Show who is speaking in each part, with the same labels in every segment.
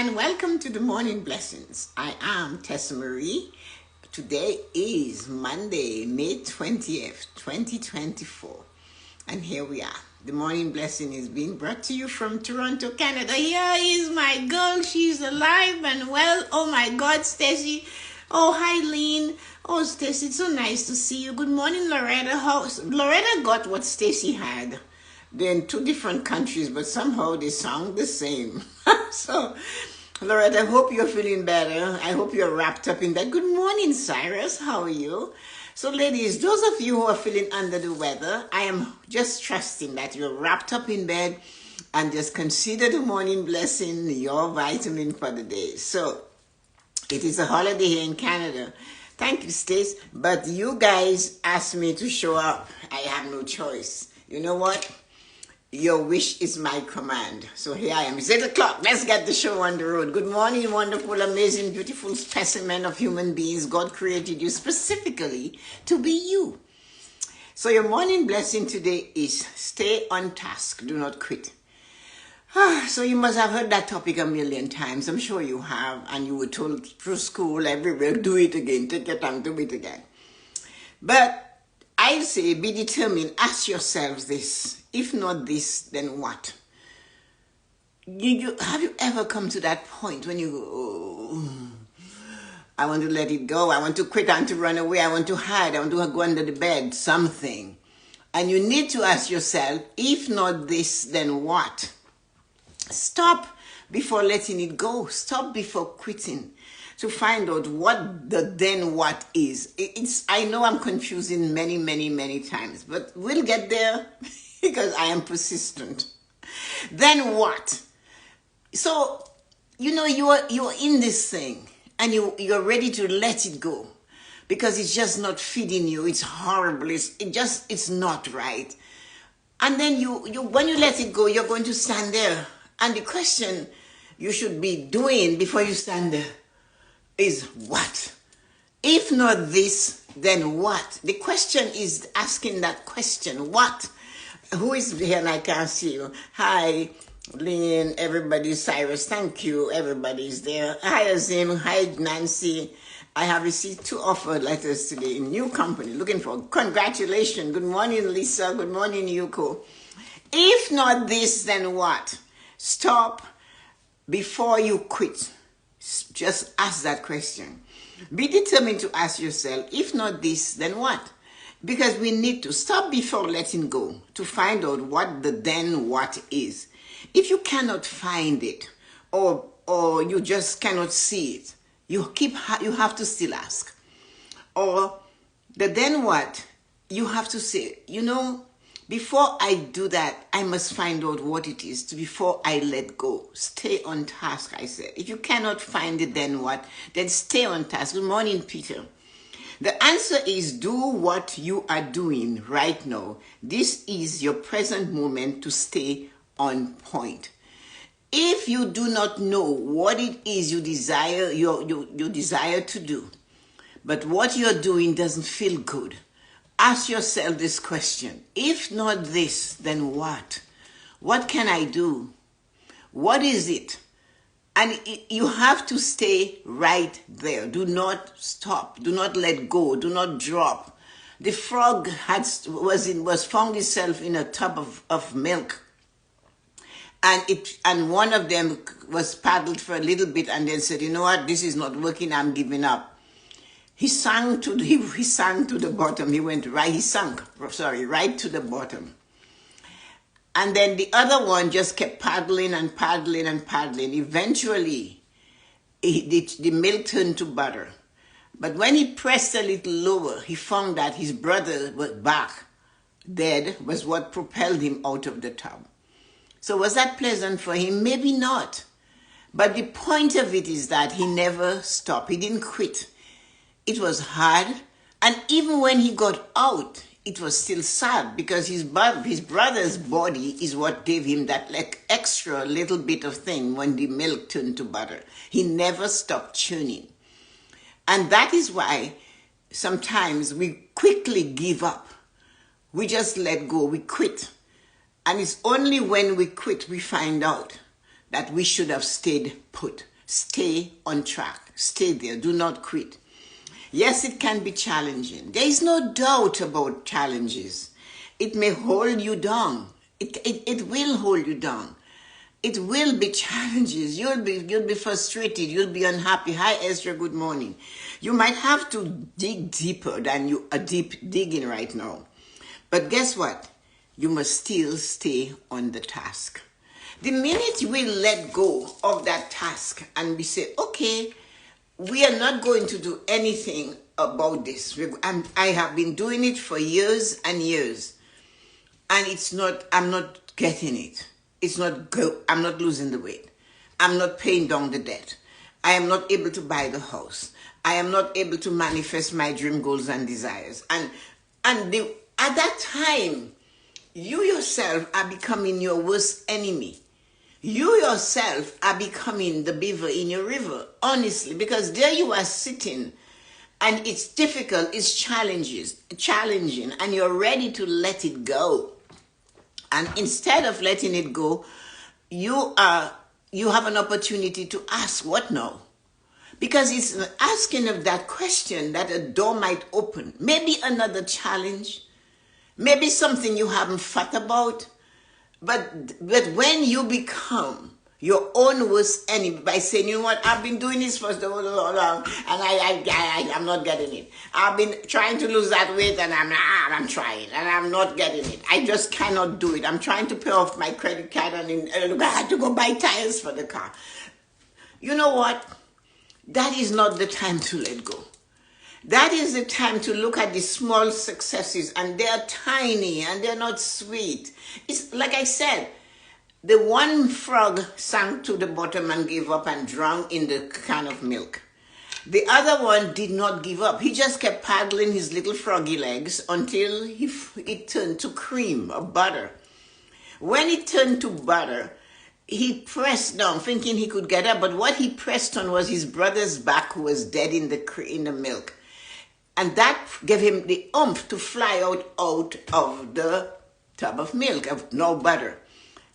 Speaker 1: and welcome to the Morning Blessings. I am Tessa-Marie. Today is Monday, May 20th, 2024. And here we are. The Morning Blessing is being brought to you from Toronto, Canada. Here is my girl. She's alive and well. Oh my God, Stacy. Oh, hi, Lean. Oh, Stacy, it's so nice to see you. Good morning, Loretta. Loretta got what Stacy had. They're in two different countries, but somehow they sound the same. So, Loretta, I hope you're feeling better. I hope you're wrapped up in that. Good morning, Cyrus. How are you? So, ladies, those of you who are feeling under the weather, I am just trusting that you're wrapped up in bed and just consider the morning blessing your vitamin for the day. So, it is a holiday here in Canada. Thank you, Stace. But you guys asked me to show up. I have no choice. You know what? Your wish is my command. So here I am. It's 8 o'clock. Let's get the show on the road. Good morning, wonderful, amazing, beautiful specimen of human beings. God created you specifically to be you. So your morning blessing today is stay on task. Do not quit. So you must have heard that topic a million times. I'm sure you have. And you were told through school, everywhere, do it again. Take your time, do it again. But I say be determined. Ask yourselves this. If not this, then what? Have you ever come to that point when you go, oh, I want to let it go. I want to quit. I want to run away. I want to hide. I want to go under the bed, something. And you need to ask yourself, if not this, then what? Stop before letting it go. Stop before quitting to find out what the then what is. I know I'm confusing many times, but we'll get there because I am persistent. Then what? So, you're in this thing and you're ready to let it go because it's just not feeding you. It's horrible. It's not right. And then when you let it go, you're going to stand there. And the question you should be doing before you stand there is what? If not this, then what? The question is asking that question, what? Who is here and I can't see you? Hi, Lynn, everybody, Cyrus, thank you, everybody's there. Hi, Azim, hi, Nancy. I have received 2 offer letters today in new company, looking for congratulations. Good morning, Lisa, good morning, Yuko. If not this, then what? Stop before you quit. Just ask that question. Be determined to ask yourself, if not this, then what? Because we need to stop before letting go to find out what the then what is. If you cannot find it or you just cannot see it, you have to still ask. Or the then what, you have to say, before I do that, I must find out what it is before I let go. Stay on task, I said. If you cannot find it, then what? Then stay on task. Good morning, Peter. The answer is do what you are doing right now. This is your present moment to stay on point. If you do not know what it is you desire to do, but what you're doing doesn't feel good, ask yourself this question. If not this, then what? What can I do? What is it? And you have to stay right there. Do not stop. Do not let go. Do not drop. The frog was found itself in a tub of milk. And one of them was paddled for a little bit and then said, you know what, this is not working, I'm giving up. He sank to the bottom. He sunk right to the bottom. And then the other one just kept paddling and paddling and paddling. Eventually, the milk turned to butter. But when he pressed a little lower, he found that his brother was back. Dead was what propelled him out of the tub. So was that pleasant for him? Maybe not. But the point of it is that he never stopped. He didn't quit. It was hard. And even when he got out, it was still sad because his brother's body is what gave him that extra little bit of thing when the milk turned to butter. He never stopped churning. And that is why sometimes we quickly give up. We just let go. We quit. And it's only when we quit we find out that we should have stayed put. Stay on track. Stay there. Do not quit. Yes, it can be challenging. There is no doubt about challenges. It may hold you down. It will hold you down. It will be challenges. You'll be frustrated. You'll be unhappy. Hi, Ezra. Good morning. You might have to dig deeper than you are deep digging right now. But guess what? You must still stay on the task. The minute we let go of that task and we say, okay, we are not going to do anything about this. I have been doing it for years and years. And I'm not getting it. I'm not losing the weight. I'm not paying down the debt. I am not able to buy the house. I am not able to manifest my dream goals and desires. At that time, you yourself are becoming your worst enemy. You yourself are becoming the beaver in your river, honestly, because there you are sitting and it's difficult, it's challenging, and you're ready to let it go. And instead of letting it go, you have an opportunity to ask, what now? Because it's asking of that question that a door might open. Maybe another challenge, maybe something you haven't thought about. But when you become your own worst enemy by saying, you know what, I've been doing this for so long and I'm not getting it. I've been trying to lose that weight and I'm trying and I'm not getting it. I just cannot do it. I'm trying to pay off my credit card and I had to go buy tires for the car. You know what? That is not the time to let go. That is the time to look at the small successes, and they're tiny and they're not sweet. It's like I said, the one frog sank to the bottom and gave up and drowned in the can of milk. The other one did not give up. He just kept paddling his little froggy legs until it turned to cream or butter. When it turned to butter, he pressed down thinking he could get up, but what he pressed on was his brother's back, who was dead in the milk. And that gave him the oomph to fly out of the tub of milk, of no butter.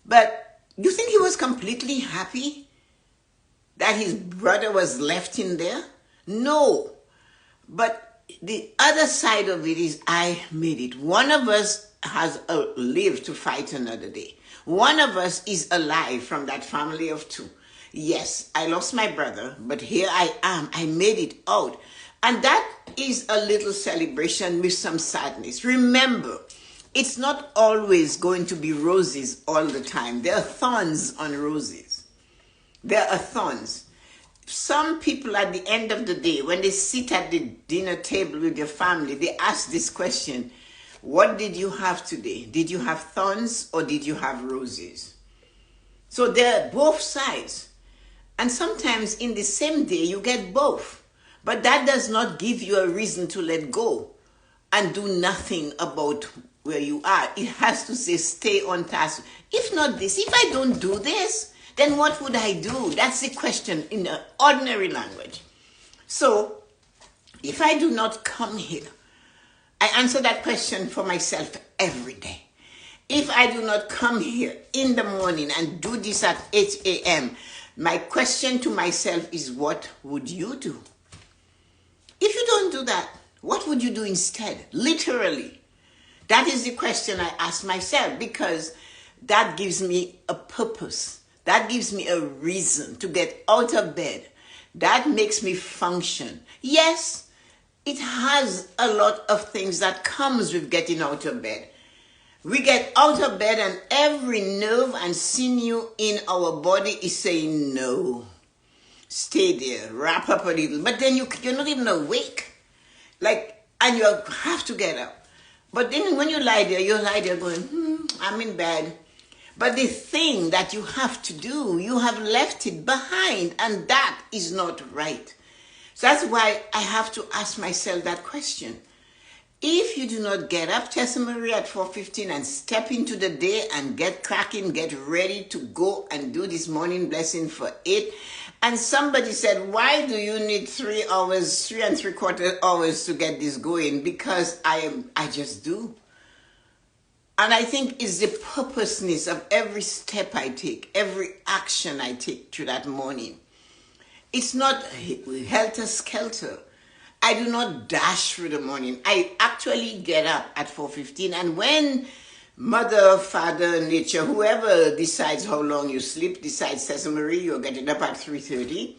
Speaker 1: But you think he was completely happy that his brother was left in there? No. But the other side of it is, I made it. One of us has lived to fight another day. One of us is alive from that family of two. Yes, I lost my brother, but here I am. I made it out. And that is a little celebration with some sadness. Remember, it's not always going to be roses all the time. There are thorns on roses. There are thorns. Some people at the end of the day, when they sit at the dinner table with your family, they ask this question, what did you have today? Did you have thorns or did you have roses? So there are both sides. And sometimes in the same day, you get both. But that does not give you a reason to let go and do nothing about where you are. It has to say, stay on task. If not this, if I don't do this, then what would I do? That's the question in the ordinary language. So, if I do not come here, I answer that question for myself every day. If I do not come here in the morning and do this at 8 a.m., my question to myself is, what would you do? If you don't do that, what would you do instead? Literally. That is the question I ask myself, because that gives me a purpose. That gives me a reason to get out of bed. That makes me function. Yes, it has a lot of things that comes with getting out of bed. We get out of bed and every nerve and sinew in our body is saying no. Stay there, wrap up a little. But then you're not even awake. And you have to get up. But then when you lie there going, I'm in bed. But the thing that you have to do, you have left it behind, and that is not right. So that's why I have to ask myself that question. If you do not get up, Tessa-Marie, at 4:15 and step into the day and get cracking, get ready to go and do this morning blessing for 8. And somebody said, why do you need 3 hours, 3¾ hours to get this going? Because I just do. And I think it's the purposeness of every step I take, every action I take through that morning. It's not helter-skelter. I do not dash through the morning. I actually get up at 4:15, and when Mother, Father, Nature, whoever decides how long you sleep, decides Tessa-Marie, you're getting up at 3:30,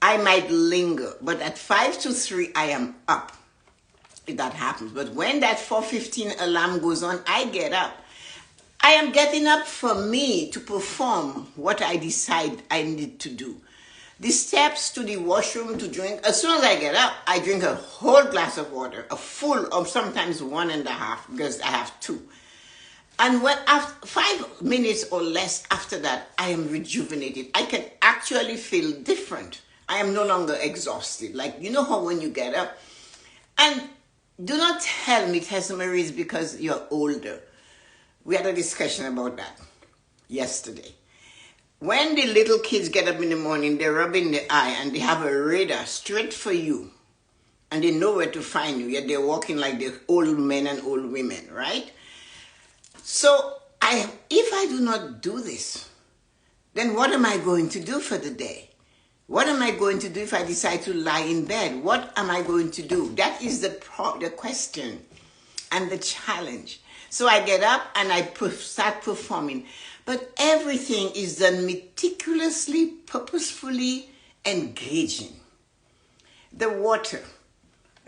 Speaker 1: I might linger, but at 5 to 3, I am up. If that happens. But when that 4:15 alarm goes on, I get up. I am getting up for me to perform what I decide I need to do. The steps to the washroom to drink, as soon as I get up, I drink a whole glass of water, a full, or sometimes 1.5, because I have 2. And when after 5 minutes or less after that, I am rejuvenated. I can actually feel different. I am no longer exhausted. Like, you know how when you get up, and do not tell me Tessa-Marie is because you're older. We had a discussion about that yesterday. When the little kids get up in the morning, they rub in the eye and they have a radar straight for you. And they know where to find you, yet they're walking like the old men and old women, right? So if I do not do this, then what am I going to do for the day? What am I going to do if I decide to lie in bed? What am I going to do? That is the question and the challenge. So I get up and I start performing. But everything is done meticulously, purposefully, engaging. The water,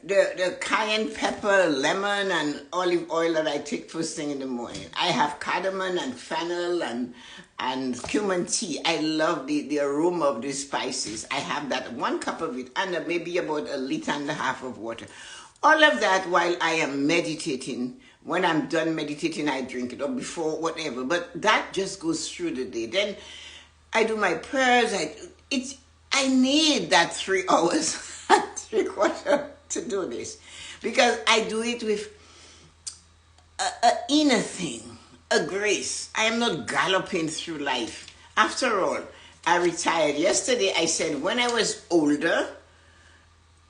Speaker 1: the cayenne pepper, lemon, and olive oil that I take first thing in the morning. I have cardamom and fennel and cumin tea. I love the aroma of these spices. I have that 1 cup of it and maybe about 1.5 liters of water. All of that while I am meditating. When I'm done meditating, I drink it, or before, whatever. But that just goes through the day. Then I do my prayers. I need that 3 hours and 3/4 to do this, because I do it with an inner thing, a grace. I am not galloping through life. After all, I retired. Yesterday I said when I was older,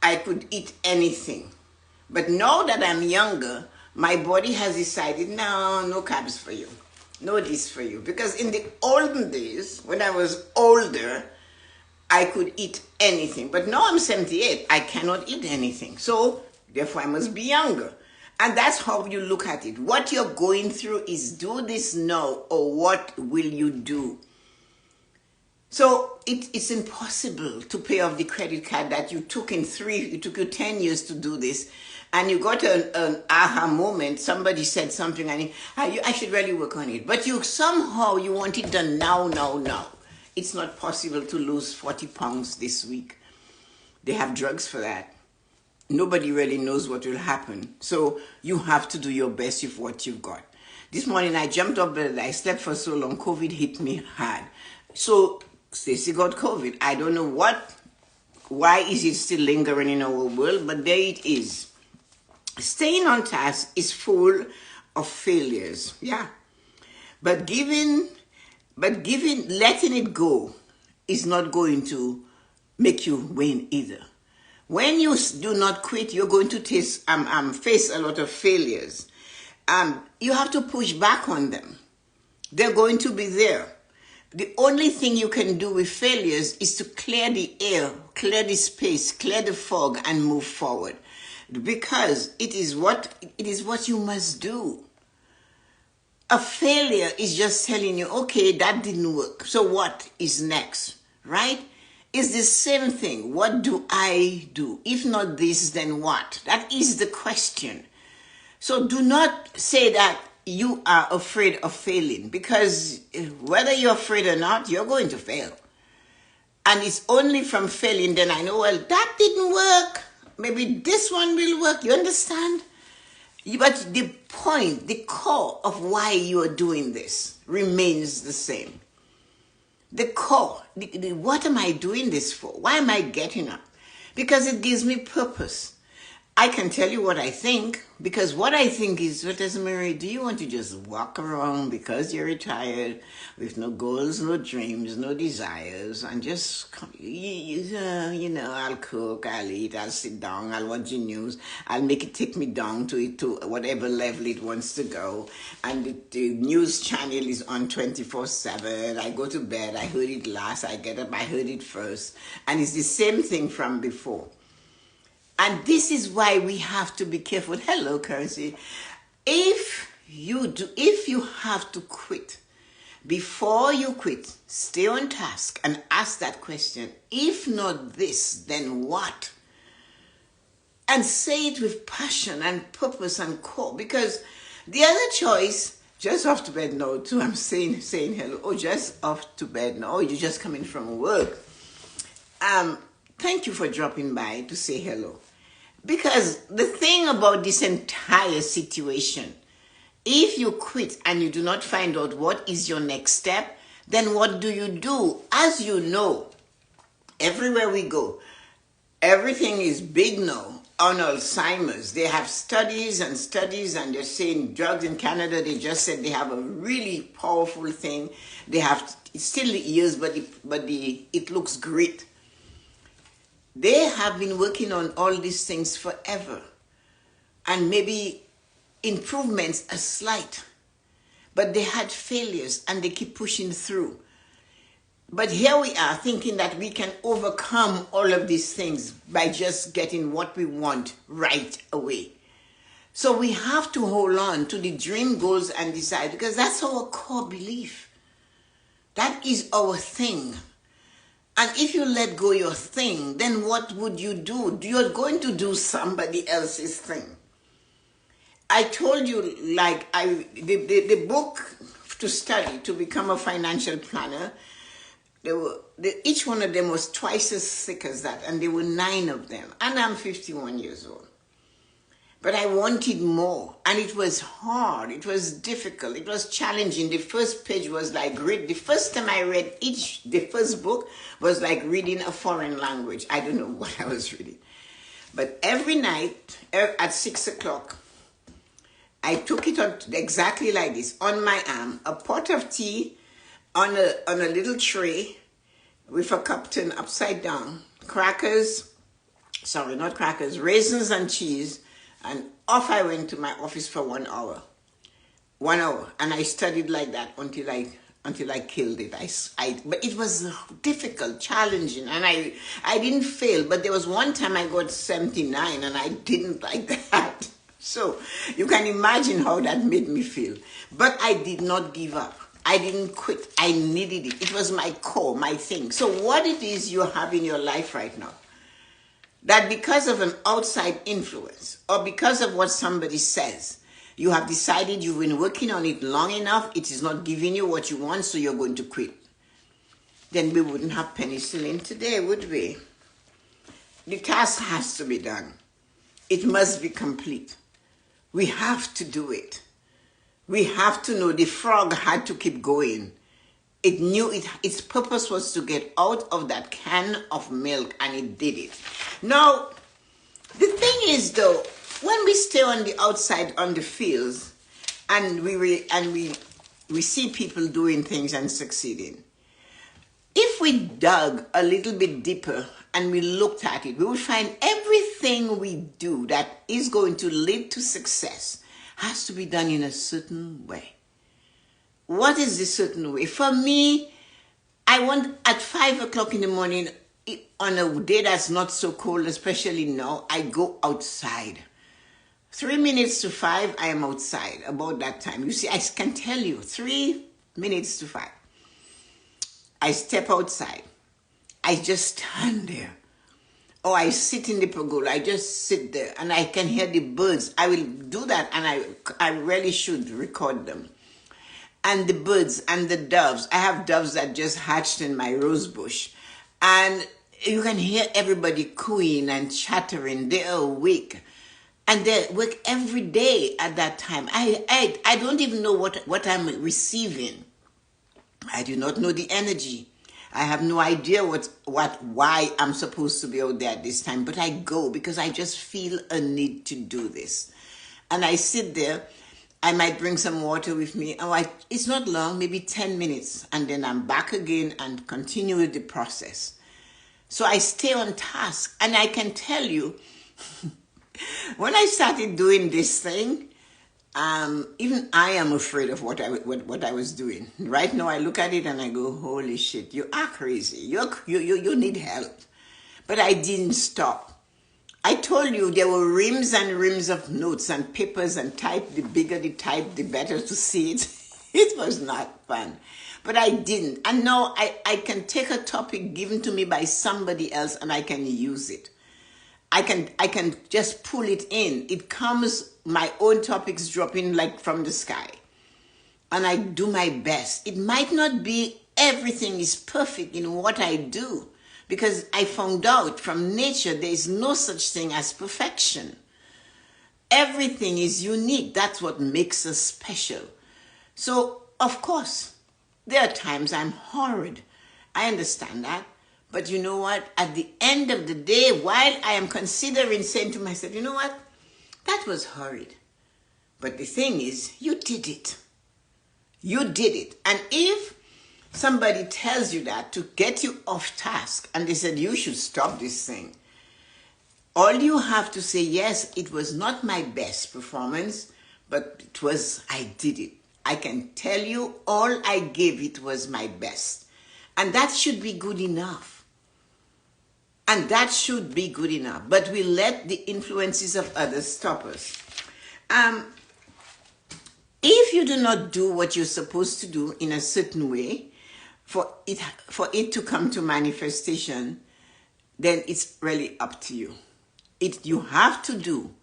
Speaker 1: I could eat anything. But now that I'm younger, my body has decided, no carbs for you. No this for you. Because in the olden days, when I was older, I could eat anything. But now I'm 78, I cannot eat anything. So, therefore, I must be younger. And that's how you look at it. What you're going through is do this now, or what will you do? So, it's impossible to pay off the credit card that you took it took you 10 years to do this. And you got an aha moment. Somebody said something, and I should really work on it. But somehow you want it done now. It's not possible to lose 40 pounds this week. They have drugs for that. Nobody really knows what will happen. So you have to do your best with what you've got. This morning I jumped up, but I slept for so long. COVID hit me hard. So Stacey got COVID. I don't know why is it still lingering in our world, but there it is. Staying on task is full of failures, yeah. But letting it go is not going to make you win either. When you do not quit, you're going to face a lot of failures. You have to push back on them. They're going to be there. The only thing you can do with failures is to clear the air, clear the space, clear the fog, and move forward. Because it is what you must do. A failure is just telling you, okay, that didn't work. So what is next, right? It's the same thing. What do I do? If not this, then what? That is the question. So do not say that you are afraid of failing, because whether you're afraid or not, you're going to fail. And it's only from failing then I know, well, that didn't work. Maybe this one will work. You understand? But the point, the core of why you are doing this remains the same. The core, what am I doing this for? Why am I getting up? Because it gives me purpose. I can tell you what I think, because what I think is, well, Tessa-Marie, do you want to just walk around because you're retired with no goals, no dreams, no desires, and just, I'll cook, I'll eat, I'll sit down, I'll watch the news, I'll make it take me down to whatever level it wants to go, and the news channel is on 24/7, I go to bed, I heard it last, I get up, I heard it first, and it's the same thing from before. And this is why we have to be careful. Hello, Currency. If you have to quit, before you quit, stay on task and ask that question. If not this, then what? And say it with passion and purpose and core. Because the other choice, just off to bed, no, too. I'm saying hello. Oh, just off to bed, no. Oh, you're just coming from work. Thank you for dropping by to say hello. Because the thing about this entire situation, if you quit and you do not find out what is your next step, then what do? As you know, everywhere we go, everything is big now on Alzheimer's. They have studies, and they're saying drugs in Canada, they just said they have a really powerful thing. They have, it's still years, but it looks great. They have been working on all these things forever, and maybe improvements are slight, but they had failures and they keep pushing through. But here we are thinking that we can overcome all of these things by just getting what we want right away. So we have to hold on to the dream, goals, and desire, because that's our core belief. That is our thing. And if you let go your thing, then what would you do? You're going to do somebody else's thing. I told you, the book to study to become a financial planner, each one of them was twice as thick as that, and there were 9 of them. And I'm 51 years old. But I wanted more, and it was hard, it was difficult, it was challenging. The first page was like, the first time I read the first book was like reading a foreign language. I don't know what I was reading. But every night at 6 o'clock, I took it on exactly like this, on my arm, a pot of tea on a little tray with a cup turned upside down, raisins and cheese, and off I went to my office for 1 hour. 1 hour. And I studied like that until I killed it. But it was difficult, challenging, and I didn't fail. But there was one time I got 79, and I didn't like that. So you can imagine how that made me feel. But I did not give up. I didn't quit. I needed it. It was my core, my thing. So what it is you have in your life right now, that because of an outside influence or because of what somebody says, you have decided you've been working on it long enough, it is not giving you what you want, so you're going to quit. Then we wouldn't have penicillin today, would we? The task has to be done. It must be complete. We have to do it. We have to know the frog had to keep going. It knew its purpose was to get out of that can of milk, and it did it. Now, the thing is, though, when we stay on the outside on the fields and we see people doing things and succeeding, if we dug a little bit deeper and we looked at it, we would find everything we do that is going to lead to success has to be done in a certain way. What is the certain way? For me, I want at 5 o'clock in the morning, on a day that's not so cold, especially now, I go outside. 3 minutes to 5, I am outside about that time. You see, I can tell you, 3 minutes to 5. I step outside. I just stand there. Or I sit in the pergola. I just sit there and I can hear the birds. I will do that, and I really should record them. And the birds and the doves. I have doves that just hatched in my rose bush. And you can hear everybody cooing and chattering. They're awake. And they work every day at that time. I don't even know what I'm receiving. I do not know the energy. I have no idea why I'm supposed to be out there at this time, but I go because I just feel a need to do this. And I sit there. I might bring some water with me. It's not long, maybe 10 minutes. And then I'm back again and continue with the process. So I stay on task. And I can tell you, when I started doing this thing, even I am afraid of what I was doing. Right now I look at it and I go, holy shit, you are crazy. You need help. But I didn't stop. I told you there were reams and reams of notes and papers and type. The bigger the type, the better to see it. It was not fun. But I didn't. And now I can take a topic given to me by somebody else and I can use it. I can just pull it in. It comes, my own topics drop in like from the sky. And I do my best. It might not be everything is perfect in what I do, because I found out from nature there is no such thing as perfection. Everything is unique. That's what makes us special. So, of course, there are times I'm horrid. I understand that. But you know what? At the end of the day, while I am considering saying to myself, you know what? That was horrid. But the thing is, you did it. You did it. And if somebody tells you that to get you off task, and they said you should stop this thing, all you have to say, yes, it was not my best performance, but I did it. I can tell you all I gave it was my best. And that should be good enough. And that should be good enough. But we let the influences of others stop us. If you do not do what you're supposed to do in a certain way, for it to come to manifestation, then it's really up to you. You have to do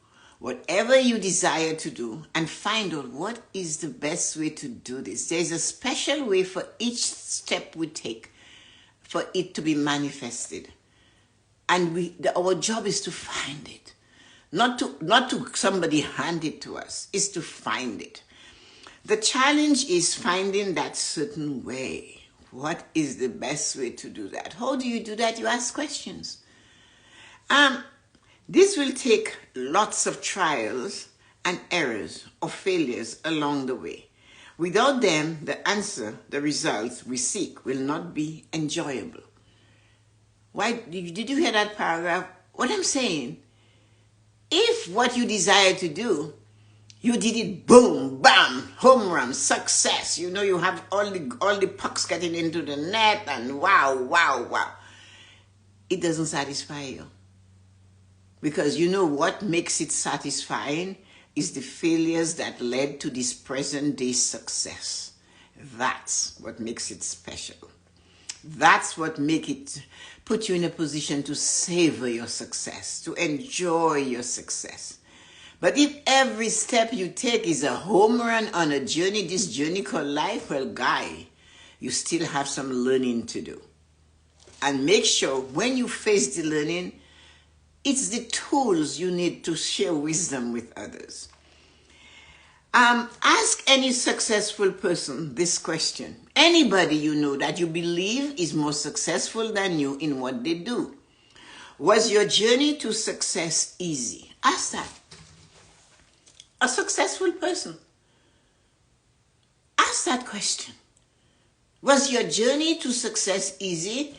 Speaker 1: whatever you desire to do and find out what is the best way to do this. There's a special way for each step we take for it to be manifested. And our job is to find it. Not to somebody hand it to us. It's to find it. The challenge is finding that certain way. What is the best way to do that? How do you do that? You ask questions. This will take lots of trials and errors or failures along the way. Without them, the answer, the results we seek will not be enjoyable. Why did you hear that paragraph? What I'm saying, if what you desire to do, you did it, boom, bam, home run, success. You know, you have all the pucks getting into the net and wow. It doesn't satisfy you. Because you know what makes it satisfying is the failures that led to this present day success. That's what makes it special. That's what put you in a position to savor your success, to enjoy your success. But if every step you take is a home run on a journey, this journey called life, well, guy, you still have some learning to do. And make sure when you face the learning, it's the tools you need to share wisdom with others. Ask any successful person this question. Anybody you know that you believe is more successful than you in what they do. Was your journey to success easy? Ask that. A successful person. Ask that question. Was your journey to success easy?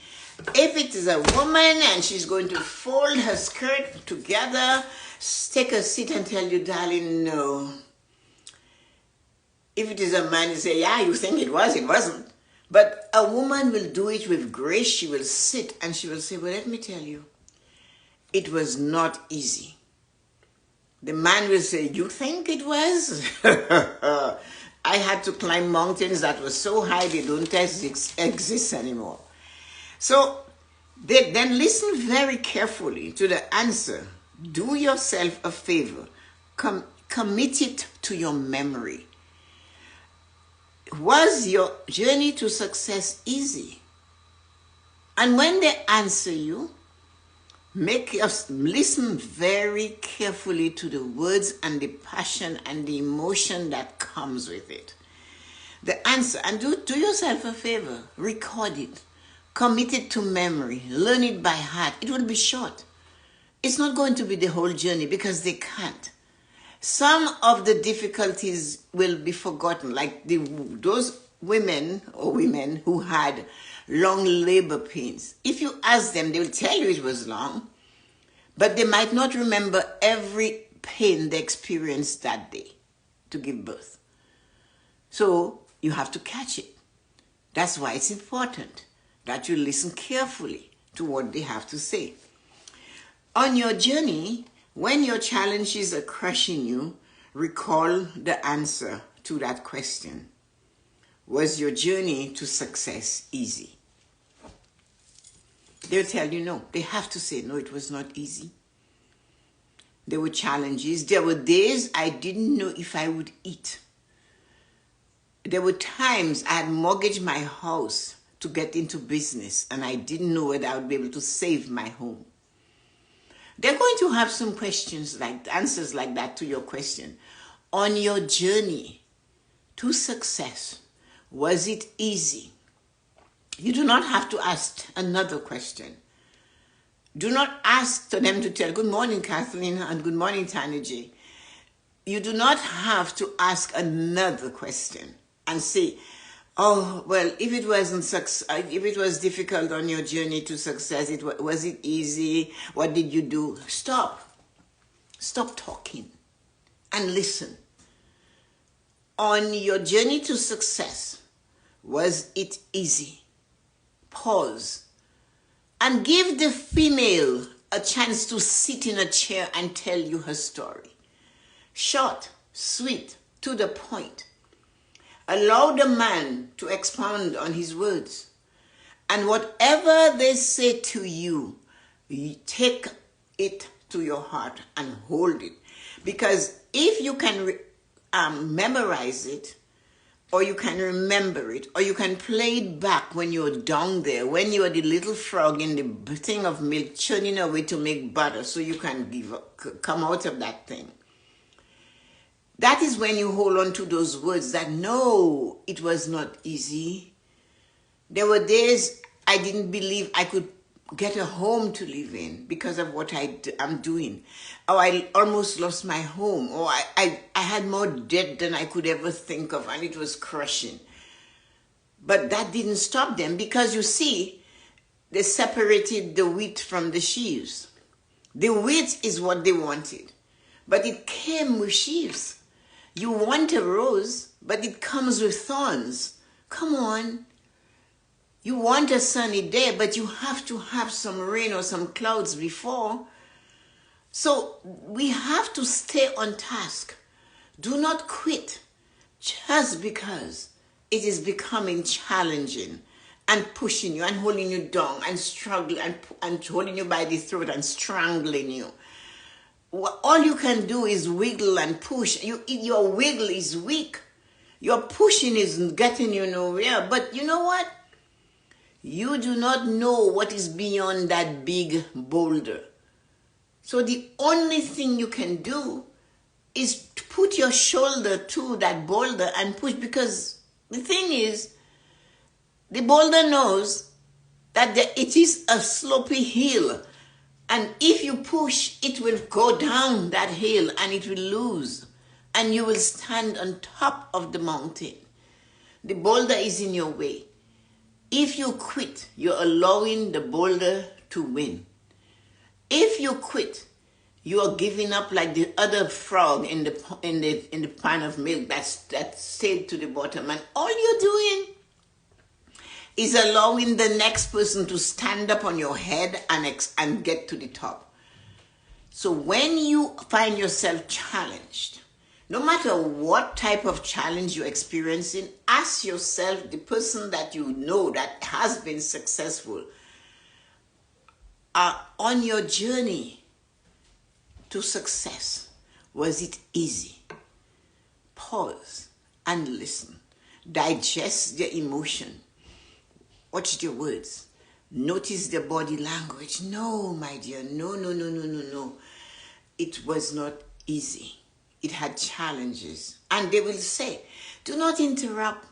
Speaker 1: If it is a woman and she's going to fold her skirt together, take a seat and tell you, darling, no. If it is a man, you say, yeah, you think it wasn't. But a woman will do it with grace. She will sit and she will say, well, let me tell you, it was not easy. The man will say, you think it was? I had to climb mountains that were so high they don't exist anymore. So then listen very carefully to the answer. Do yourself a favor. Commit it to your memory. Was your journey to success easy? And when they answer you, make us listen very carefully to the words and the passion and the emotion that comes with it. The answer, and do yourself a favor, record it. Commit it to memory. Learn it by heart. It will be short. It's not going to be the whole journey because they can't. Some of the difficulties will be forgotten, like those women who had long labor pains. If you ask them, they will tell you it was long, but they might not remember every pain they experienced that day to give birth. So you have to catch it. That's why it's important that you listen carefully to what they have to say. On your journey, when your challenges are crushing you, recall the answer to that question. Was your journey to success easy? They'll tell you no. They have to say no, it was not easy. There were challenges. There were days I didn't know if I would eat. There were times I had mortgaged my house to get into business and I didn't know whether I would be able to save my home. They're going to have some answers like that to your question. On your journey to success, was it easy? You do not have to ask another question. Do not ask for them to tell, good morning, Kathleen, and good morning, Tanya J. You do not have to ask another question and say, oh, well, if it was difficult on your journey to success, was it easy? What did you do? Stop. Stop talking and listen. On your journey to success, was it easy? Pause and give the female a chance to sit in a chair and tell you her story. Short, sweet, to the point. Allow the man to expound on his words. And whatever they say to you, take it to your heart and hold it. Because if you can memorize it, or you can remember it, or you can play it back when you're down there, when you are the little frog in the thing of milk churning away to make butter so you can come out of that thing. That is when you hold on to those words that, no, it was not easy. There were days I didn't believe I could get a home to live in because of what I'm doing. Or I almost lost my home. Or I had more debt than I could ever think of, and it was crushing. But that didn't stop them because, you see, they separated the wheat from the sheaves. The wheat is what they wanted, but it came with sheaves. You want a rose, but it comes with thorns. Come on. You want a sunny day, but you have to have some rain or some clouds before. So we have to stay on task. Do not quit just because it is becoming challenging and pushing you and holding you down and struggling and holding you by the throat and strangling you. All you can do is wiggle and push. Your wiggle is weak. Your pushing is getting you nowhere. But you know what? You do not know what is beyond that big boulder. So the only thing you can do is to put your shoulder to that boulder and push, because the thing is, the boulder knows that it is a slopey hill. And if you push, it will go down that hill and it will lose. And you will stand on top of the mountain. The boulder is in your way. If you quit, you're allowing the boulder to win. If you quit, you are giving up like the other frog in the pan of milk that stayed to the bottom. And all you're doing is allowing the next person to stand up on your head and get to the top. So when you find yourself challenged, no matter what type of challenge you're experiencing, ask yourself, the person that you know that has been successful, on your journey to success, was it easy? Pause and listen. Digest the emotion. Watch the words. Notice the body language. No, my dear, no. It was not easy. It had challenges. And they will say, do not interrupt.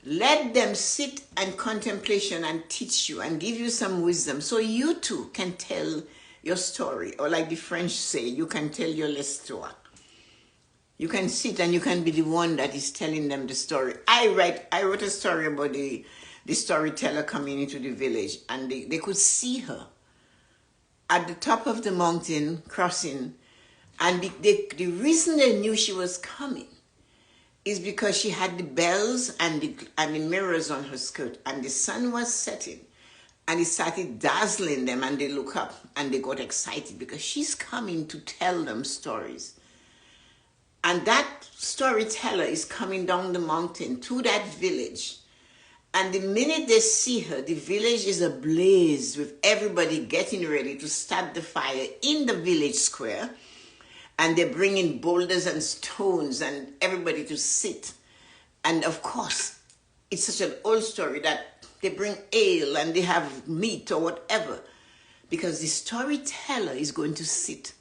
Speaker 1: Let them sit and contemplation and teach you and give you some wisdom so you too can tell your story. Or like the French say, you can tell your l'histoire. You can sit and you can be the one that is telling them the story. I wrote a story about the storyteller coming into the village, and they could see her at the top of the mountain crossing. And the reason they knew she was coming is because she had the bells and the mirrors on her skirt, and the sun was setting, and it started dazzling them, and they look up and they got excited because she's coming to tell them stories. And that storyteller is coming down the mountain to that village. And the minute they see her, the village is ablaze with everybody getting ready to start the fire in the village square. And they're bringing boulders and stones and everybody to sit. And of course, it's such an old story that they bring ale and they have meat or whatever, because the storyteller is going to sit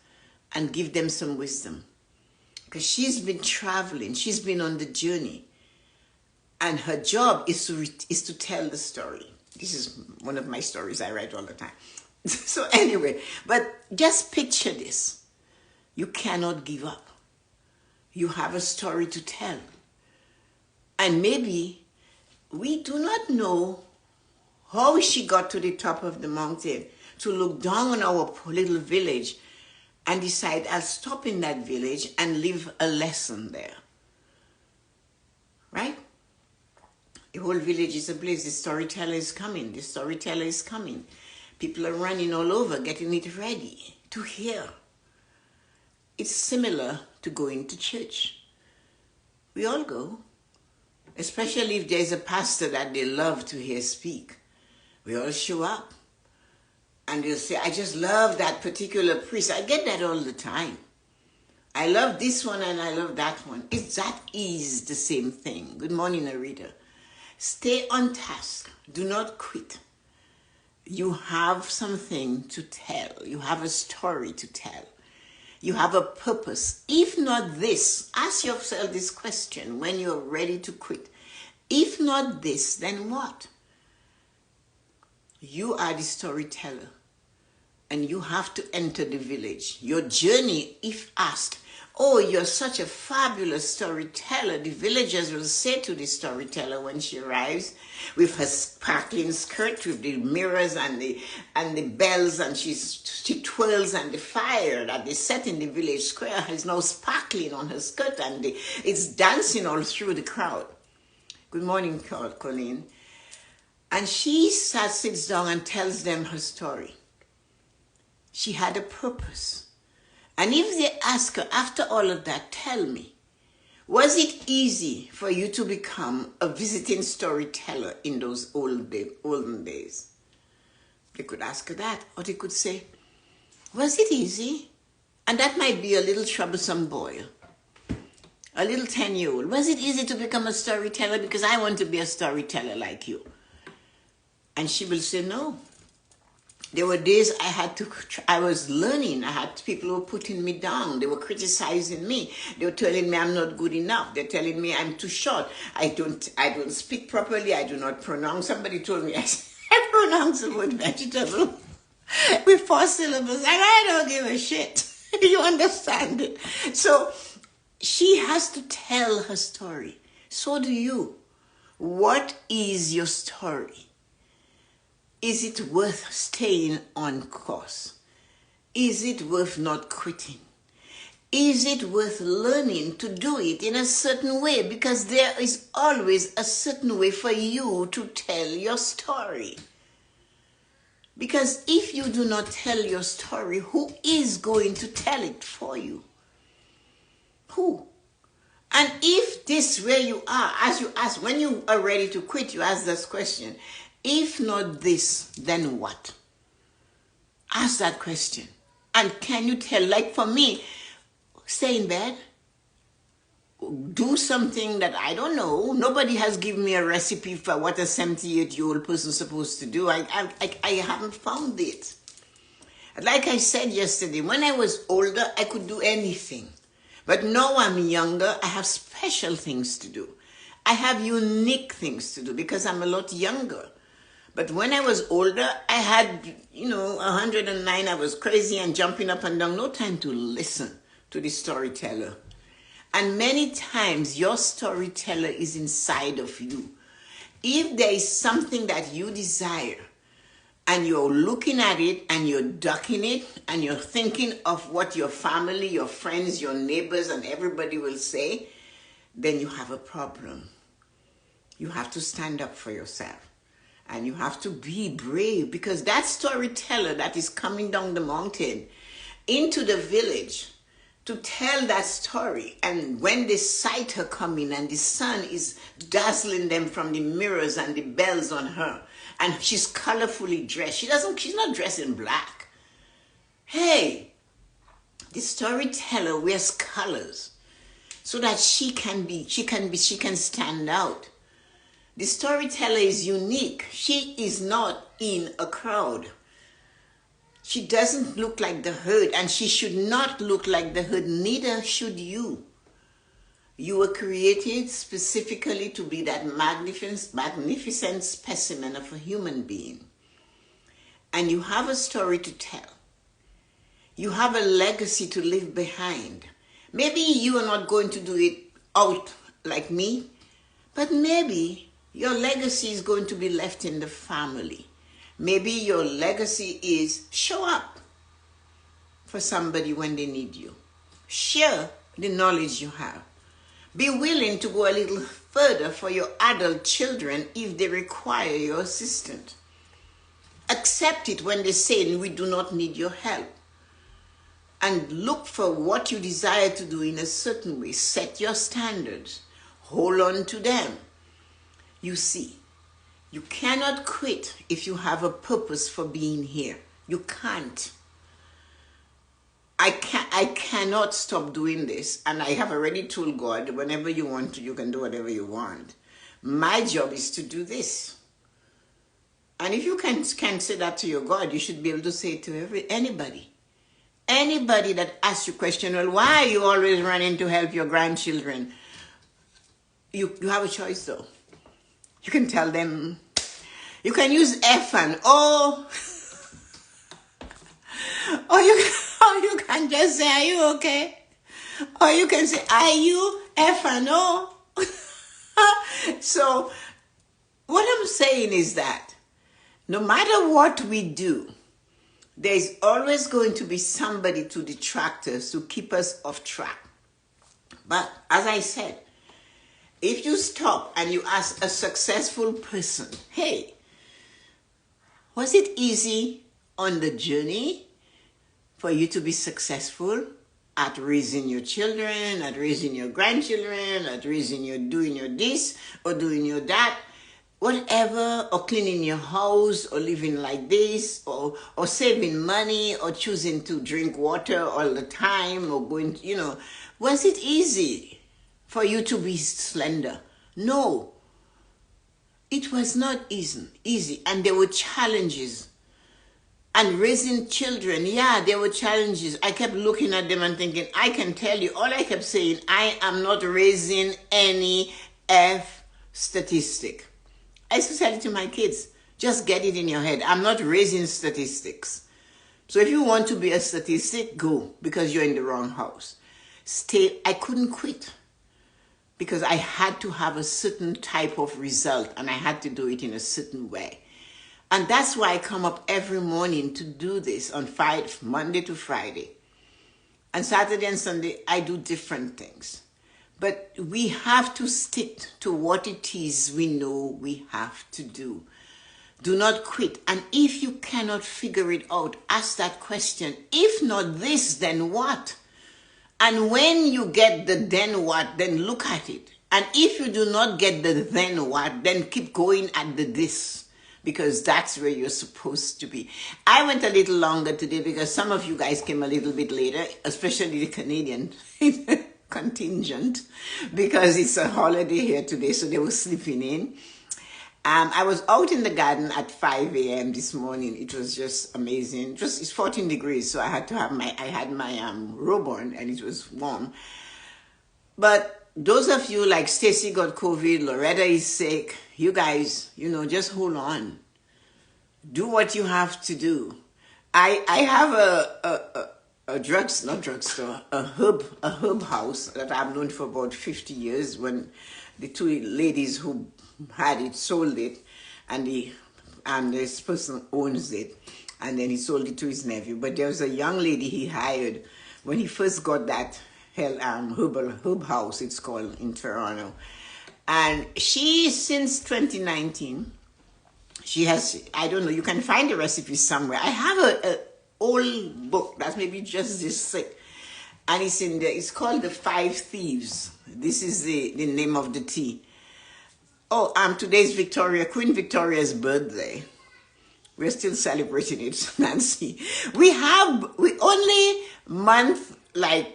Speaker 1: and give them some wisdom. Because she's been traveling, she's been on the journey, and her job is to tell the story. This is one of my stories I write all the time. So anyway, but just picture this. You cannot give up. You have a story to tell. And maybe we do not know how she got to the top of the mountain to look down on our little village and decide, I'll stop in that village and leave a lesson there. Right? The whole village is ablaze. The storyteller is coming. The storyteller is coming. People are running all over, getting it ready to hear. It's similar to going to church. We all go, especially if there's a pastor that they love to hear speak. We all show up. And they'll say, I just love that particular priest. I get that all the time. I love this one and I love that one. That is the same thing. Good morning, Narita. Stay on task. Do not quit. You have something to tell. You have a story to tell. You have a purpose. If not this, ask yourself this question when you're ready to quit. If not this, then what? You are the storyteller, and you have to enter the village. Your journey, if asked, oh, you're such a fabulous storyteller, the villagers will say to the storyteller when she arrives with her sparkling skirt, with the mirrors and the bells, and she twirls, and the fire that they set in the village square is now sparkling on her skirt, and it's dancing all through the crowd. Good morning, Colleen. And she sits down and tells them her story. She had a purpose. And if they ask her, after all of that, tell me, was it easy for you to become a visiting storyteller in those olden days? They could ask her that. Or they could say, was it easy? And that might be a little troublesome boy, a little 10-year-old. Was it easy to become a storyteller? Because I want to be a storyteller like you. And she will say, no. There were days I was learning. I had people who were putting me down. They were criticizing me. They were telling me I'm not good enough. They're telling me I'm too short. I don't speak properly. I do not pronounce. Somebody told me I pronounce the word vegetable with 4 syllables, and I don't give a shit. You understand it? So she has to tell her story. So do you. What is your story? Is it worth staying on course? Is it worth not quitting? Is it worth learning to do it in a certain way? Because there is always a certain way for you to tell your story. Because if you do not tell your story, who is going to tell it for you? Who? And if this where you are, as you ask, when you are ready to quit, you ask this question. If not this, then what? Ask that question. And can you tell, like for me, stay in bed, do something that I don't know. Nobody has given me a recipe for what a 78-year-old person is supposed to do. I haven't found it. Like I said yesterday, when I was older, I could do anything. But now I'm younger, I have special things to do. I have unique things to do because I'm a lot younger. But when I was older, I had, 109, I was crazy and jumping up and down. No time to listen to the storyteller. And many times your storyteller is inside of you. If there is something that you desire and you're looking at it and you're ducking it and you're thinking of what your family, your friends, your neighbors and everybody will say, then you have a problem. You have to stand up for yourself. And you have to be brave, because that storyteller that is coming down the mountain into the village to tell that story, and when they sight her coming and the sun is dazzling them from the mirrors and the bells on her, and she's colorfully dressed. She's not dressed in black. Hey, the storyteller wears colors so that she can stand out. The storyteller is unique. She is not in a crowd. She doesn't look like the herd, and she should not look like the herd, neither should you. You were created specifically to be that magnificent specimen of a human being. And you have a story to tell. You have a legacy to leave behind. Maybe you are not going to do it out like me, but maybe your legacy is going to be left in the family. Maybe your legacy is show up for somebody when they need you. Share the knowledge you have. Be willing to go a little further for your adult children if they require your assistance. Accept it when they say we do not need your help. And look for what you desire to do in a certain way. Set your standards. Hold on to them. You see, you cannot quit if you have a purpose for being here. You can't. I cannot stop doing this. And I have already told God, whenever you want to, you can do whatever you want. My job is to do this. And if you can say that to your God, you should be able to say it to anybody. Anybody that asks you a question, well, why are you always running to help your grandchildren? You have a choice though. You can tell them, you can use F and O, or you can just say, are you okay? Or you can say, are you F and O? So what I'm saying is that no matter what we do, there's always going to be somebody to detract us, to keep us off track. But as I said, if you stop and you ask a successful person, hey, was it easy on the journey for you to be successful at raising your children, at raising your grandchildren, at raising your doing your this or doing your that, whatever, or cleaning your house or living like this or saving money or choosing to drink water all the time or going, was it easy for you to be slender? No, it was not easy. And there were challenges. And raising children, there were challenges. I kept looking at them and thinking, I can tell you, all I kept saying, I am not raising any F statistic. I used to tell it to my kids, just get it in your head. I'm not raising statistics. So if you want to be a statistic, go, because you're in the wrong house. I couldn't quit because I had to have a certain type of result and I had to do it in a certain way. And that's why I come up every morning to do this on Monday to Friday. And Saturday and Sunday, I do different things. But we have to stick to what it is we know we have to do. Do not quit. And if you cannot figure it out, ask that question. If not this, then what? And when you get the then what, then look at it. And if you do not get the then what, then keep going at the this. Because that's where you're supposed to be. I went a little longer today because some of you guys came a little bit later, especially the Canadian contingent, because it's a holiday here today, so they were sleeping in. I was out in the garden at 5 a.m. this morning. It was just amazing. It's 14 degrees, so I had my robe on and it was warm. But those of you like Stacy got COVID, Loretta is sick, you guys, just hold on. Do what you have to do. I have not drugstore, a herb house that I've known for about 50 years. When the two ladies who had it sold it, and this person owns it, and then he sold it to his nephew. But there was a young lady he hired when he first got that herb house, it's called, in Toronto. And she, since 2019, she has, I don't know, you can find the recipe somewhere. I have a old book that's maybe just this thick, and it's in there. It's called The Five Thieves. This is the name of the tea. Oh, today's Queen Victoria's birthday. We're still celebrating it, Nancy. We only month, like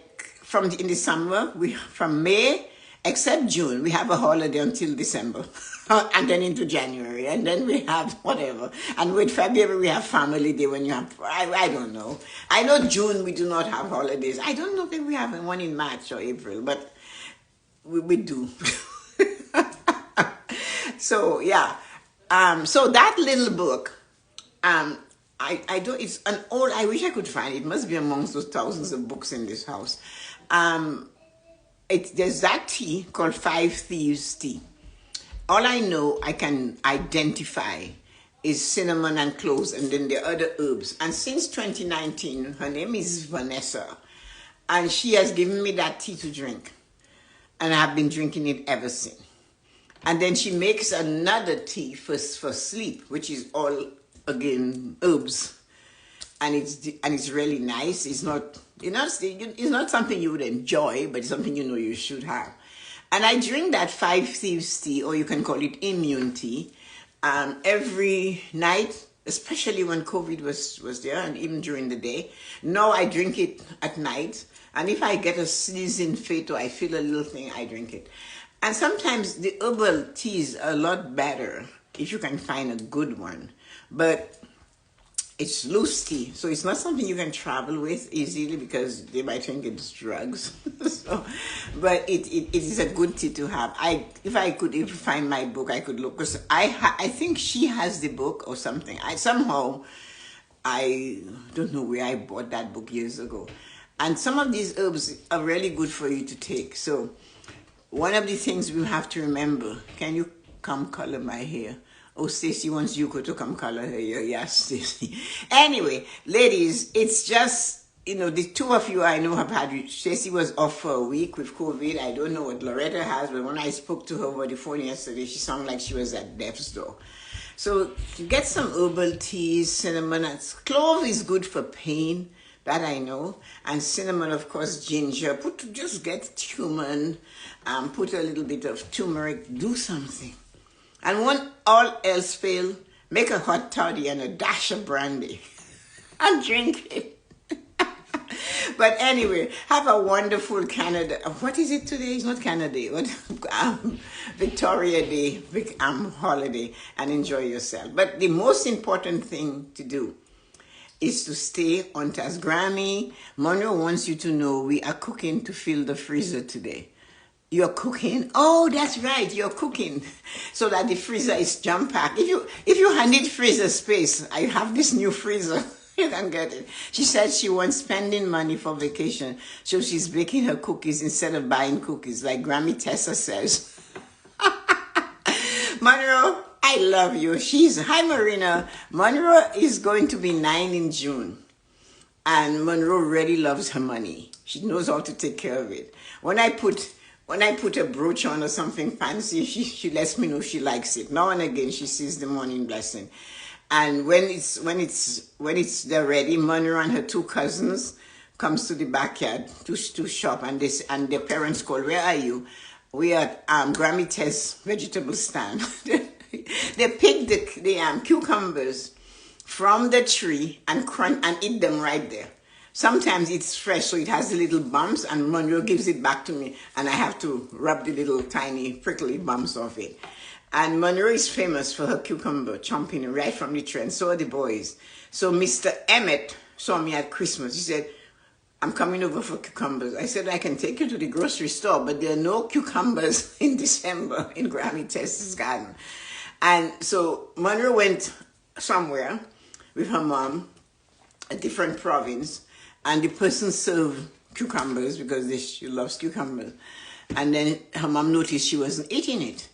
Speaker 1: in the summer, from May, except June, we have a holiday until December. And then into January, and then we have whatever. And with February, we have Family Day when you have, I don't know. I know June, we do not have holidays. I don't know if we have one in March or April, but we do. So, yeah. So that little book, I don't, it's an old, I wish I could find it. It must be amongst those thousands of books in this house. There's that tea called Five Thieves tea. All I know I can identify is cinnamon and cloves, and then the other herbs. And since 2019, her name is Vanessa, and she has given me that tea to drink. And I've been drinking it ever since. And then she makes another tea for sleep, which is all, again, herbs. And it's really nice. It's not something you would enjoy, but it's something you should have. And I drink that Five Thieves tea, or you can call it immune tea, every night, especially when COVID was there, and even during the day. Now I drink it at night, and if I get a sneezing fit or I feel a little thing, I drink it. And sometimes the herbal teas are a lot better if you can find a good one. But it's loose tea, so it's not something you can travel with easily because they might think it's drugs. But it is a good tea to have. If I could find my book, I could look, because I think she has the book or something. I don't know where I bought that book years ago. And some of these herbs are really good for you to take. So one of the things we have to remember, can you come color my hair? Oh, Stacey wants Yuko to come color her hair. Yes, Stacey. Anyway, ladies, it's just, the two of you I know have had, Stacey was off for a week with COVID. I don't know what Loretta has, but when I spoke to her over the phone yesterday, she sounded like she was at death's door. So get some herbal teas, cinnamon, and clove is good for pain. That I know. And cinnamon, of course, ginger. Just get cumin, put a little bit of turmeric, do something. And when all else fail, make a hot toddy and a dash of brandy and drink it. But anyway, have a wonderful Canada. What is it today? It's not Canada Day. What? Victoria Day holiday, and enjoy yourself. But the most important thing to do is to stay on task. Grammy, Monroe wants you to know we are cooking to fill the freezer today. You're cooking? Oh, that's right, you're cooking. So that the freezer is jam-packed. If you need freezer space, I have this new freezer. You can get it. She said she wants spending money for vacation, so she's baking her cookies instead of buying cookies, like Grammy Tessa says. Monroe, I love you. Hi Marina. Monroe is going to be 9 in June. And Monroe really loves her money. She knows how to take care of it. When I put a brooch on or something fancy, she lets me know she likes it. Now and again, she sees the morning blessing. And when they're ready, Monroe and her two cousins comes to the backyard to shop, and their parents call, "Where are you?" We are at Grammy Tess vegetable stand. They pick the cucumbers from the tree and crunch and eat them right there. Sometimes it's fresh, so it has the little bumps, and Monroe gives it back to me, and I have to rub the little tiny prickly bumps off it. And Monroe is famous for her cucumber chomping right from the tree, and so are the boys. So Mr. Emmett saw me at Christmas. He said, I'm coming over for cucumbers. I said, I can take you to the grocery store, but there are no cucumbers in December in Grammy Tessa's garden. And so Monroe went somewhere with her mom, a different province, and the person served cucumbers because she loves cucumbers. And then her mom noticed she wasn't eating it.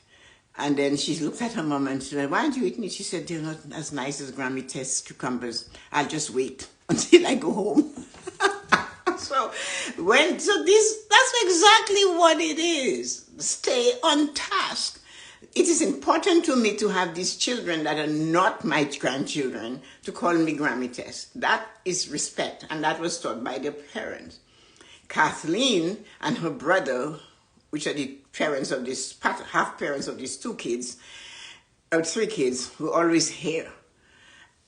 Speaker 1: And then she looked at her mom and she said, why aren't you eating it? She said, they're not as nice as Grammy Tessa's cucumbers. I'll just wait until I go home. That's exactly what it is. Stay on task. It is important to me to have these children that are not my grandchildren to call me Grammy Tess. That is respect, and that was taught by their parents. Kathleen and her brother, which are the parents of this, half parents of these 2 kids, or 3 kids, were always here.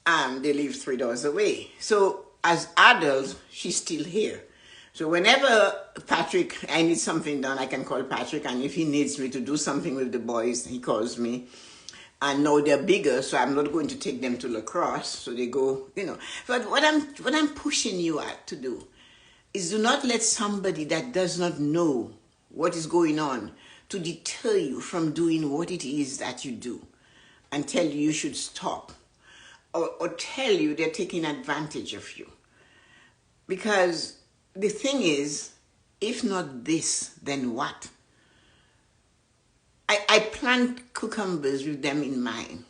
Speaker 1: And they live 3 doors away. So as adults, she's still here. So whenever Patrick, I need something done, I can call Patrick, and if he needs me to do something with the boys, he calls me. And now they're bigger, so I'm not going to take them to lacrosse, so they go, But what I'm pushing you at to do is do not let somebody that does not know what is going on to deter you from doing what it is that you do and tell you should stop, or tell you they're taking advantage of you. Because the thing is, if not this, then what? I plant cucumbers with them in mind.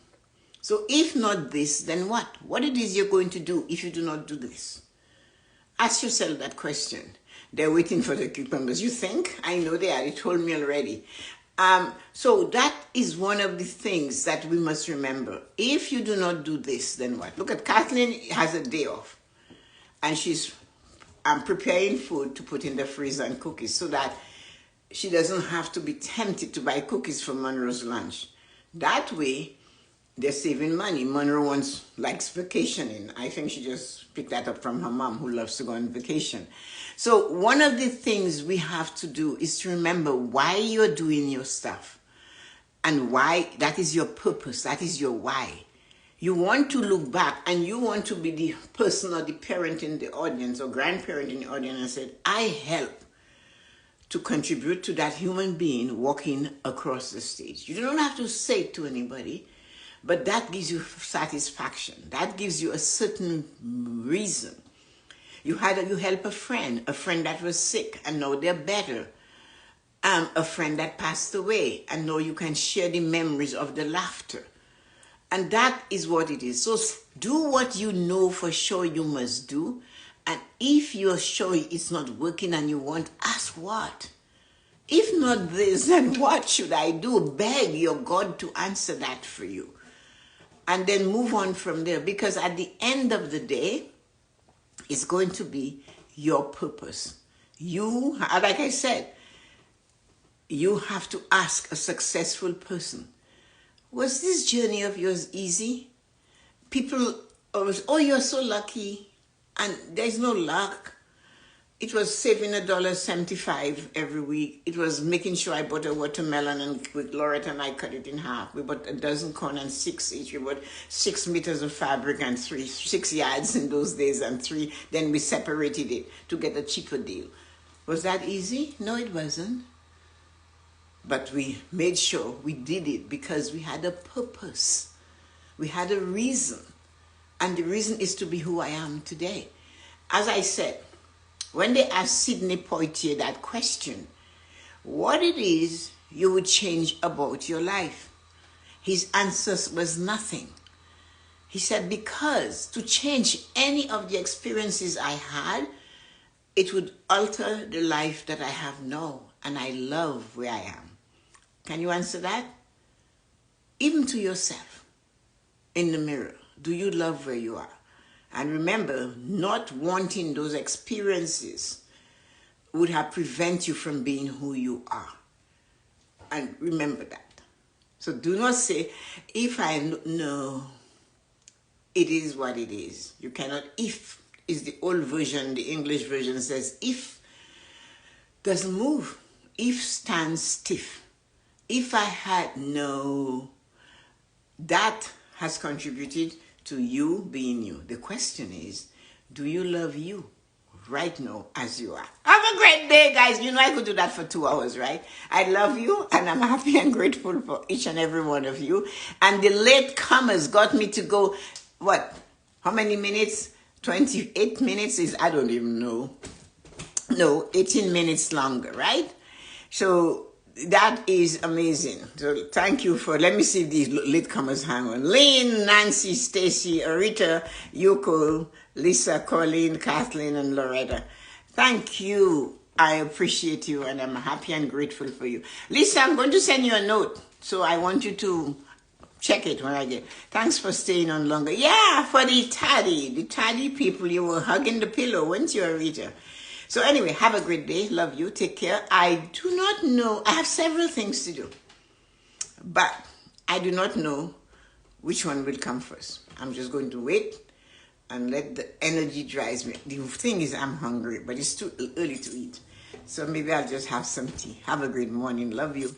Speaker 1: So if not this, then what? What it is you're going to do if you do not do this? Ask yourself that question. They're waiting for the cucumbers. You think? I know they are. They told me already. So that is one of the things that we must remember. If you do not do this, then what? Look at Kathleen has a day off. And she's preparing food to put in the freezer and cookies so that she doesn't have to be tempted to buy cookies for Monroe's lunch. That way, they're saving money. Monroe likes vacationing. I think she just picked that up from her mom, who loves to go on vacation. So one of the things we have to do is to remember why you're doing your stuff and why that is your purpose. That is your why. You want to look back and you want to be the person or the parent in the audience or grandparent in the audience and say, I help to contribute to that human being walking across the stage. You don't have to say it to anybody, but that gives you satisfaction. That gives you a certain reason. You help a friend that was sick and now they're better. A friend that passed away and now you can share the memories of the laughter. And that is what it is. So do what you know for sure you must do. And if you're sure it's not working and you want, ask what? If not this, then what should I do? Beg your God to answer that for you. And then move on from there. Because at the end of the day, it's going to be your purpose. You, like I said, you have to ask a successful person, was this journey of yours easy? People always, oh, you're so lucky. And there's no luck. It was saving $1.75 every week. It was making sure I bought a watermelon and with Loretta and I cut it in half. We bought a dozen corn and 6 each. We bought 6 meters of fabric and 6 yards in those days and 3. Then we separated it to get a cheaper deal. Was that easy? No, it wasn't. But we made sure we did it because we had a purpose. We had a reason. And the reason is to be who I am today. As I said, when they asked Sidney Poitier that question, what it is you would change about your life, his answer was nothing. He said, because to change any of the experiences I had, it would alter the life that I have now. And I love where I am. Can you answer that? Even to yourself, in the mirror, do you love where you are? And remember, not wanting those experiences would have prevented you from being who you are. And remember that. So do not say, if I know, it is what it is. You cannot, if is the old version, the English version says, if doesn't move. If stands stiff. If I had no, that has contributed to you being you. The question is, do you love you right now as you are. Have a great day, guys. You know I could do that for 2 hours, right? I love you, and I'm happy and grateful for each and every one of you. And the late comers got me to go, what? How many minutes? 28 minutes is, I don't even know. No, 18 minutes longer, right? So that is amazing. So thank you for, let me see if these latecomers hang on. Lynn, Nancy, Stacy, Arita, Yuko, Lisa, Colleen, Kathleen, and Loretta. Thank you. I appreciate you, and I'm happy and grateful for you. Lisa, I'm going to send you a note, so I want you to check it when I get. Thanks for staying on longer. Yeah, for the taddy people, you were hugging the pillow, weren't you, Arita? So anyway, have a great day. Love you. Take care. I do not know. I have several things to do, but I do not know which one will come first. I'm just going to wait and let the energy drive me. The thing is, I'm hungry, but it's too early to eat. So maybe I'll just have some tea. Have a great morning. Love you.